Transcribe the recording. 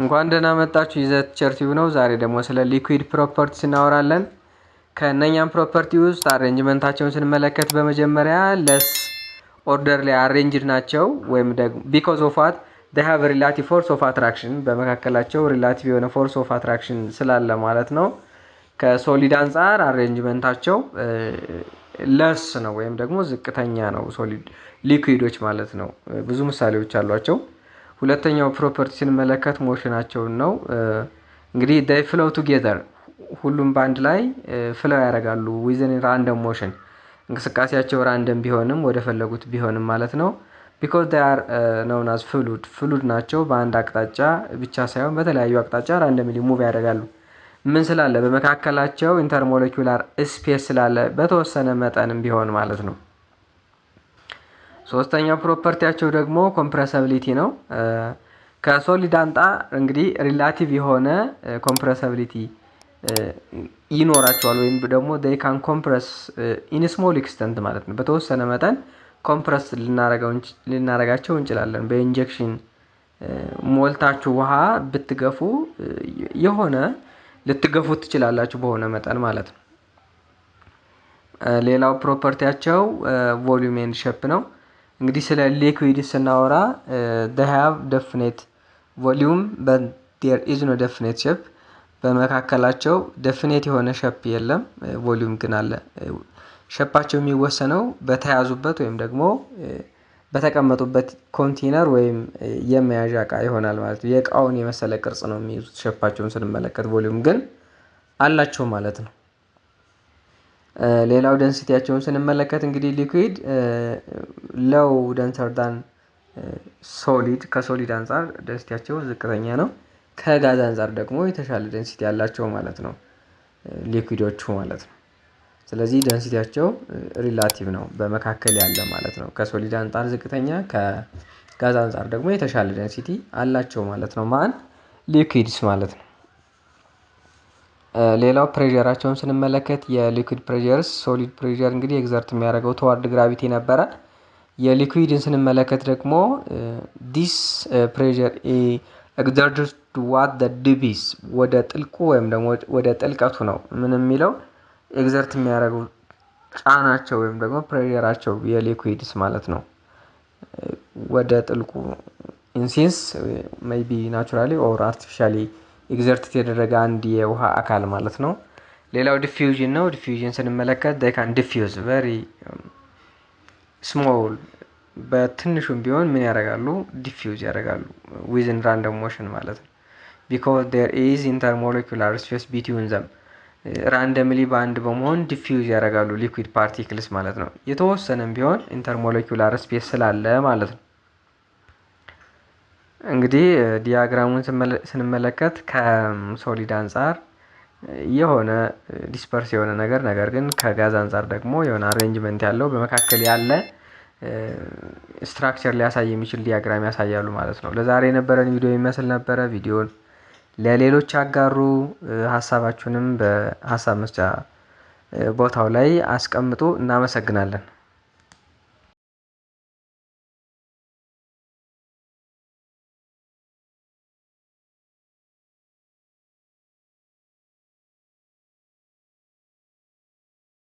እንኳን ደህና መጣችሁ ይዘት ቸርቲው ነው። ዛሬ ደግሞ ስለ ሊኩዊድ ፕሮፐርቲስ እናወራለን። ከእነኛም ፕሮፐርቲ ውስጥ አሬንጅመንታቸውን ስንመለከት በመጀመሪያ ለስ ኦርደር ላይ አሬንጅድ ናቸው ወይም ደግሞ ቢኮዝ ኦፍ ዋት they have relative force of attraction በመካከላቸው ሪላቲቭ የሆነ ፎርስ ኦፍ አትራክሽን ስላለ ማለት ነው። ከሶሊድ አንፃር አሬንጅመንታቸው ለስ ነው ወይም ደግሞ ዝቅተኛ ነው ሶሊድ ሊኩዊዶች ማለት ነው። ብዙ ምሳሌዎች አሏቸው። ሁለተኛው ፕሮፐርቲ ስንመለከት ሞሽናቸውን ነው። እንግዲህ they flow together ሁሉም ባንድ ላይ ፍለው ያደርጋሉ within random motion እንቅስቃሴያቸው ራንደም ቢሆንም ወደ ፈለጉት ቢሆንም ማለት ነው። because they are known as fluid ናቸው። በአንድ አቅጣጫ ብቻ ሳይሆን በተለያዩ አቅጣጫ ራንደምሊ ሙቭ ያደርጋሉ። ምን ስላለ በመካከላቸው ኢንተርሞለኪውላር ስፔስ ስላለ በተወሰነ መጠንም ቢሆን ማለት ነው። ሶስተኛው ፕሮፐርቲያቸው ደግሞ ኮምፕረሲቢሊቲ ነው። ከሶሊድ አንጻር እንግዲህ ሪላቲቭ የሆነ ኮምፕረሲቢሊቲ ይኖራቸዋል ወይም ደግሞ they can compress in small extent ማለት ነው። በተወሰነ መጠን ኮምፕረስ ልናረጋቸው እንችላለን። በኢንጀክሽን ሞልታችሁ ውሃ ብትገፉ የሆነ ልትገፉት ትችላላችሁ በሆነ መጠን ማለት ነው። ሌላው ፕሮፐርቲያቸው ቮሊዩም ኤንድ ሼፕ ነው። እንግዲህ ስለ ሊኩዊድ ስናወራ they have definite volume but there is no definite shape በመካከላቸው ዴፊኒት የሆነ ሼፕ የለም፣ ቮሊዩም ግን አለ። ሼፓቸው የሚወሰነው በተያዙበት ወይም ደግሞ በተቀመጡበት ኮንቴነር ወይም የመያዣ እቃ ይሆናል ማለት ነው። የእቃውን የመሰለ ቅርጽ ነው የሚይዙት ሼፓቸውን ስንመለከት፣ ቮሊዩም ግን አላቸው ማለት ነው። ሌላው ደንሲቲያቸውን ስንመለከት እንግዲህ ሊኩዊድ ሎው ደንሰር ዳን ሶሊድ ከሶሊድ አንፃር ደንሲቲያቸው ዝቅተኛ ነው። ከጋዝ አንፃር ደግሞ የተሻለ ደንሲቲ ያላቸው ማለት ነው ሊኩዊዶቹ ማለት ነው። ስለዚህ ደንሲቲያቸው ሪላቲቭ ነው በመካከል ያለ ማለት ነው። ከሶሊድ አንፃር ዝቅተኛ ከጋዝ አንፃር ደግሞ የተሻለ ደንሲቲ አላቸው ማለት ነው። ማን ሊኩዊድስ ማለት ነው። ሌላው ፕሬሸራቸውን ስንመለከት የሊኩዊድ ፕሬሸርስ ሶሊድ ፕሬሸር እንግዲህ ኤግዘርት የሚያደርገው ተዋርድ ግራቪቲ ነበረ። የሊኩዊድን ስንመለከት ደግሞ ዲስ ፕሬሸር ኤግዘርትስ ዋት ዘ ዲፕስ ወደ ጥልቁ ወይም ደግሞ ወደ ጥልቀቱ ነው ምን የሚለው ኤግዘርት የሚያደርጉ ጫናቸው ወይም ደግሞ ፕሬሸራቸው የሊኩዊድስ ማለት ነው ወደ ጥልቁ ኢንሴንስ ሜይቢ ናቹራሊ ኦር አርቲፊሻሊ ኤግዘርት የተደረገ አንድ የውሃ አካል ማለት ነው። ሌላው ዲፊውዥን ነው። ዲፊውዥን ስንመለከት they can diffuse very small በትንሹም ቢሆን ምን ያደርጋሉ ዲፊውዝ ያደርጋሉ within random motion ማለት ነው። because there is intermolecular space between them ራንደምሊ ባንድ በመሆን ዲፊውዝ ያደርጋሉ ሊኩዊድ ፓርቲክልስ ማለት ነው። የተወሰነም ቢሆን ኢንተርሞለኪውላር ስፔስ ስላለ ማለት ነው። እንግዲህ ዲያግራሙን ስንመለከት ከሶሊድ አንፃር የሆነ ዲስፐርስ የሆነ ነገር ግን ከጋዝ አንፃር ደግሞ የሆነ አሬንጅመንት ያለው በመካከል ያለ ስትራክቸር ሊያሳይ የሚችል ዲያግራም ያሳያሉ ማለት ነው። ለዛሬ የነበረን ቪዲዮ ይመስል ነበረ። ቪዲዮን ለሌሎች አጋሩ፣ ሀሳባችሁንም በሀሳብ መስጫ ቦታው ላይ አስቀምጡ። እናመሰግናለን።